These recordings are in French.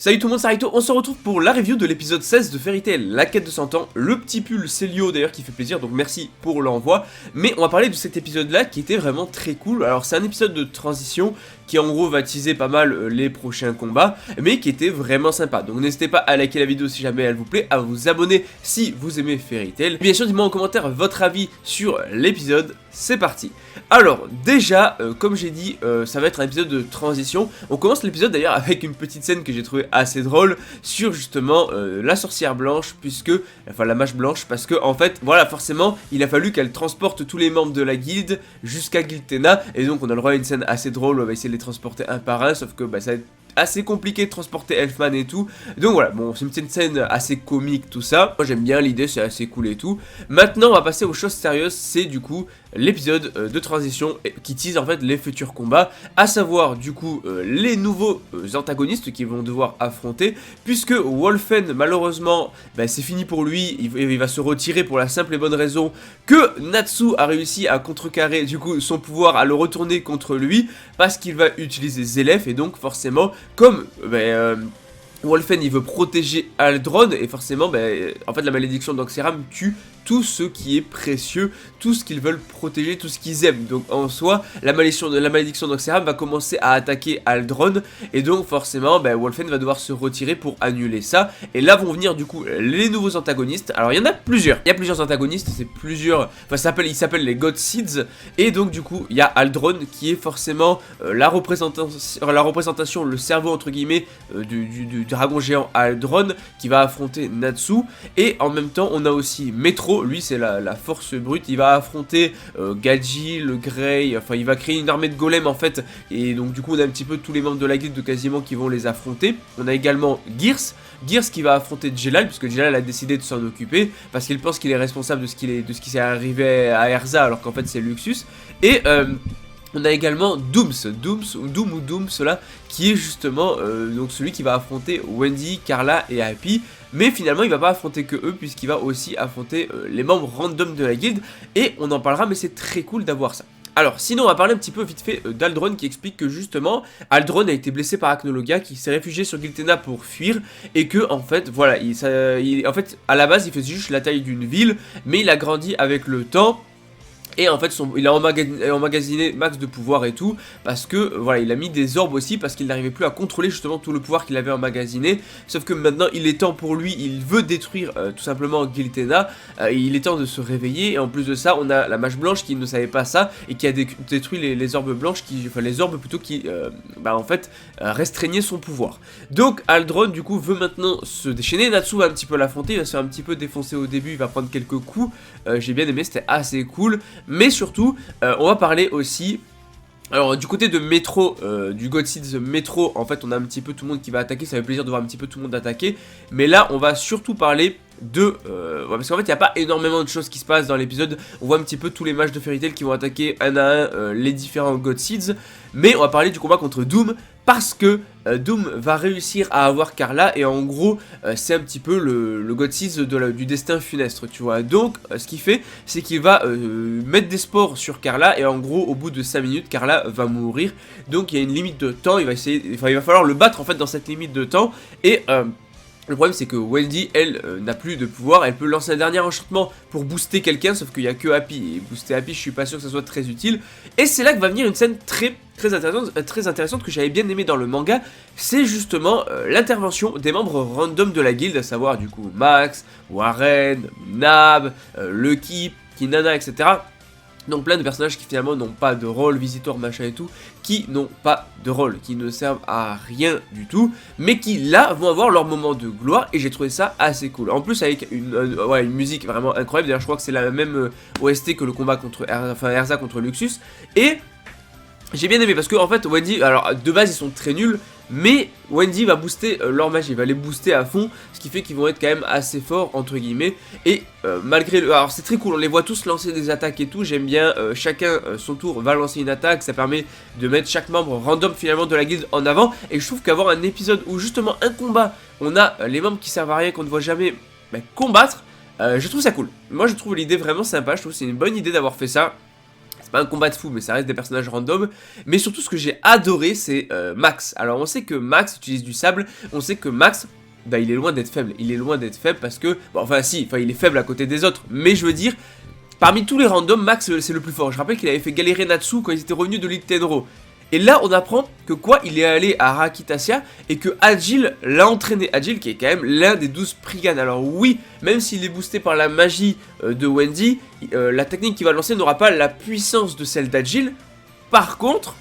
Salut tout le monde, c'est Raito, on se retrouve pour la review de l'épisode 16 de Fairy Tail, la quête de 100 ans, le petit pull Célio d'ailleurs qui fait plaisir, donc merci pour l'envoi. Mais on va parler de cet épisode là qui était vraiment très cool. Alors c'est un épisode de transition qui en gros va teaser pas mal les prochains combats, mais qui était vraiment sympa. Donc n'hésitez pas à liker la vidéo si jamais elle vous plaît, à vous abonner si vous aimez Fairy Tail. Bien sûr, dites-moi en commentaire votre avis sur l'épisode, c'est parti. Alors déjà, comme j'ai dit, ça va être un épisode de transition. On commence l'épisode d'ailleurs avec une petite scène que j'ai trouvée assez drôle sur justement la sorcière blanche, enfin la mage blanche, parce que en fait, voilà, forcément, il a fallu qu'elle transporte tous les membres de la guilde jusqu'à Giltena, et donc on a le droit à une scène assez drôle où on va essayer de les transporter un par un, sauf que bah, ça va être assez compliqué de transporter Elfman et tout. Donc voilà, bon, c'est une petite scène assez comique tout ça. Moi j'aime bien l'idée, c'est assez cool et tout. Maintenant on va passer aux choses sérieuses, c'est du coup l'épisode de transition qui tease en fait les futurs combats, à savoir du coup les nouveaux antagonistes qu'ils vont devoir affronter, puisque Wolfen malheureusement bah, c'est fini pour lui, il va se retirer pour la simple et bonne raison que Natsu a réussi à contrecarrer du coup son pouvoir, à le retourner contre lui, parce qu'il va utiliser Zélef, et donc forcément comme Wolfen il veut protéger Aldron, et forcément en fait la malédiction d'Anxeram tue tout ce qui est précieux, tout ce qu'ils veulent protéger, tout ce qu'ils aiment. Donc en soi, la malédiction d'Anxeram va commencer à attaquer Aldron, et donc forcément Wolfen va devoir se retirer pour annuler ça. Et là vont venir du coup les nouveaux antagonistes. Alors il y en a plusieurs, antagonistes, c'est plusieurs, enfin ils s'appellent les God Seeds, et donc du coup il y a Aldron qui est forcément la représentation, le cerveau entre guillemets du dragon géant Aldron qui va affronter Natsu. Et en même temps on a aussi Metro, lui c'est la force brute, il va affronter Gadji, le Grey, enfin il va créer une armée de golems en fait, et donc du coup on a un petit peu tous les membres de la guilde quasiment qui vont les affronter. On a également Gears qui va affronter Jelal, puisque Jelal a décidé de s'en occuper, parce qu'il pense qu'il est responsable de ce qui s'est arrivé à Erza, alors qu'en fait c'est Luxus. Et on a également Doom là, qui est justement donc celui qui va affronter Wendy, Carla et Happy. Mais finalement il va pas affronter que eux, puisqu'il va aussi affronter les membres random de la guilde, et on en parlera, mais c'est très cool d'avoir ça. Alors sinon on va parler un petit peu vite fait d'Aldron, qui explique que justement Aldron a été blessé par Acnologia, qui s'est réfugié sur Giltena pour fuir, et que en fait voilà, en fait à la base il faisait juste la taille d'une ville, mais il a grandi avec le temps. Et en fait il a emmagasiné max de pouvoir et tout, parce que voilà, il a mis des orbes aussi, parce qu'il n'arrivait plus à contrôler justement tout le pouvoir qu'il avait emmagasiné. Sauf que maintenant il est temps pour lui, il veut détruire tout simplement Giltena, il est temps de se réveiller. Et en plus de ça on a la mage blanche qui ne savait pas ça, et qui a détruit les orbes blanches, enfin les orbes plutôt, qui en fait restreignaient son pouvoir. Donc Aldron du coup veut maintenant se déchaîner. Natsu va un petit peu l'affronter, il va se faire un petit peu défoncer au début, il va prendre quelques coups, j'ai bien aimé, c'était assez cool. Mais surtout, on va parler aussi, alors du côté de Metro, du God Seeds Metro, en fait on a un petit peu tout le monde qui va attaquer, ça fait plaisir de voir un petit peu tout le monde attaquer. Mais là on va surtout parler de... parce qu'en fait il n'y a pas énormément de choses qui se passent dans l'épisode. On voit un petit peu tous les mages de Fairy Tail qui vont attaquer un à un les différents God Seeds. Mais on va parler du combat contre Doom, parce que Doom va réussir à avoir Carla, et en gros c'est un petit peu le God Seeds du destin funeste, tu vois. Donc ce qu'il fait, c'est qu'il va mettre des spores sur Carla, et en gros au bout de 5 minutes Carla va mourir. Donc il y a une limite de temps, il va falloir le battre en fait dans cette limite de temps. Et le problème c'est que Wendy, elle, n'a plus de pouvoir, elle peut lancer un dernier enchantement pour booster quelqu'un, sauf qu'il n'y a que Happy, et booster Happy je suis pas sûr que ça soit très utile. Et c'est là que va venir une scène très intéressante que j'avais bien aimé dans le manga, c'est justement l'intervention des membres random de la guilde, à savoir du coup Max, Warren, Nab, Lucky, Kinana, etc. Donc plein de personnages qui finalement n'ont pas de rôle, Visitor, machin et tout, qui n'ont pas de rôle, qui ne servent à rien du tout, mais qui là vont avoir leur moment de gloire, et j'ai trouvé ça assez cool. En plus avec une musique vraiment incroyable, d'ailleurs je crois que c'est la même OST que le combat contre Erza contre Luxus, et j'ai bien aimé parce que en fait Wendy, alors de base ils sont très nuls, mais Wendy va booster leur magie, va les booster à fond, ce qui fait qu'ils vont être quand même assez forts entre guillemets. Et malgré alors c'est très cool, on les voit tous lancer des attaques et tout, j'aime bien, chacun son tour va lancer une attaque, ça permet de mettre chaque membre random finalement de la guilde en avant. Et je trouve qu'avoir un épisode où justement un combat, on a les membres qui servent à rien, qu'on ne voit jamais combattre, je trouve ça cool. Moi je trouve l'idée vraiment sympa, je trouve que c'est une bonne idée d'avoir fait ça. c'est pas un combat de fou, mais ça reste des personnages random. Mais surtout, ce que j'ai adoré, c'est Max. Alors, on sait que Max utilise du sable. On sait que Max, bah, il est loin d'être faible. Il est loin d'être faible parce que... Bon, enfin, si, enfin, il est faible à côté des autres. Mais je veux dire, parmi tous les randoms, Max, c'est le plus fort. Je rappelle qu'il avait fait galérer Natsu quand ils étaient revenus de l'île Tenro. Et là, on apprend que quoi, il est allé à Rakitasia et que Agile l'a entraîné. Agile qui est quand même l'un des 12 Prigan. Alors oui, même s'il est boosté par la magie de Wendy, la technique qu'il va lancer n'aura pas la puissance de celle d'Agile. Par contre,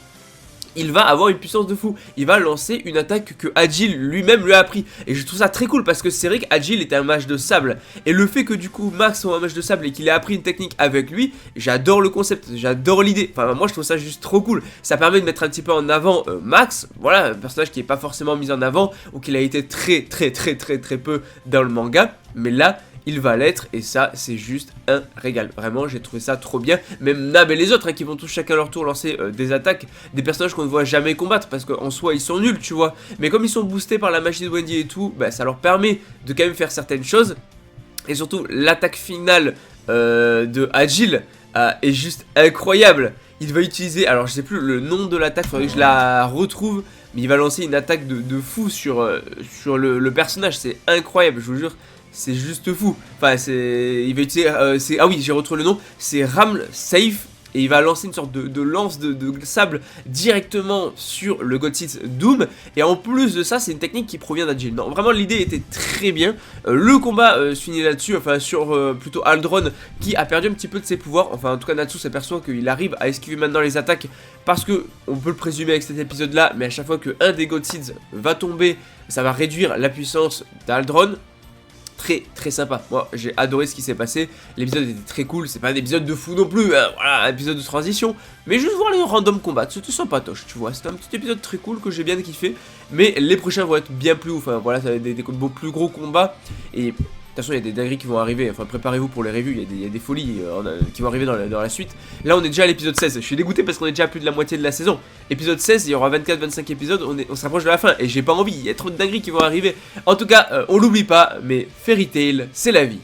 il va avoir une puissance de fou. Il va lancer une attaque que Agile lui-même lui a appris. Et je trouve ça très cool parce que c'est vrai qu'Agile était un mage de sable. Et le fait que du coup Max soit un mage de sable et qu'il ait appris une technique avec lui, j'adore le concept, j'adore l'idée. Enfin moi je trouve ça juste trop cool. Ça permet de mettre un petit peu en avant Max. Voilà, un personnage qui n'est pas forcément mis en avant ou qu'il a été très peu dans le manga. Mais là... il va l'être et ça c'est juste un régal. Vraiment j'ai trouvé ça trop bien. Même Nab et les autres qui vont tous chacun leur tour lancer des attaques. Des personnages qu'on ne voit jamais combattre parce qu'en soi ils sont nuls tu vois. Mais comme ils sont boostés par la magie de Wendy et tout, bah, ça leur permet de quand même faire certaines choses. Et surtout l'attaque finale de Agile est juste incroyable. Il va utiliser, alors je sais plus le nom de l'attaque, faudrait que je la retrouve. Mais il va lancer une attaque de fou sur le personnage. C'est incroyable je vous jure. C'est juste fou. Enfin, il va utiliser. Ah oui, j'ai retrouvé le nom. C'est Ram Safe. Et il va lancer une sorte de lance de sable directement sur le God Seed Doom. Et en plus de ça, c'est une technique qui provient d'Agile. Non, vraiment, l'idée était très bien. Le combat se finit là-dessus. Enfin, sur plutôt Aldron qui a perdu un petit peu de ses pouvoirs. Enfin, en tout cas, Natsu s'aperçoit qu'il arrive à esquiver maintenant les attaques. Parce que, on peut le présumer avec cet épisode-là. Mais à chaque fois qu'un des God Seeds va tomber, ça va réduire la puissance d'Aldron. Très sympa, moi j'ai adoré ce qui s'est passé. L'épisode était très cool, c'est pas un épisode de fou non plus, hein, voilà, un épisode de transition. Mais juste voir les random combattre, c'était sympatoche, tu vois. C'était un petit épisode très cool que j'ai bien kiffé. Mais les prochains vont être bien plus ouf, enfin voilà, ça va être des plus gros combats. Et attention, il y a des dingueries qui vont arriver, enfin préparez-vous pour les reviews, il y a des folies qui vont arriver dans la suite. Là on est déjà à l'épisode 16, je suis dégoûté parce qu'on est déjà à plus de la moitié de la saison. Épisode 16, il y aura 24-25 épisodes, on se rapproche de la fin et j'ai pas envie, il y a trop de dingueries qui vont arriver. En tout cas, on l'oublie pas, mais Fairy Tail, c'est la vie.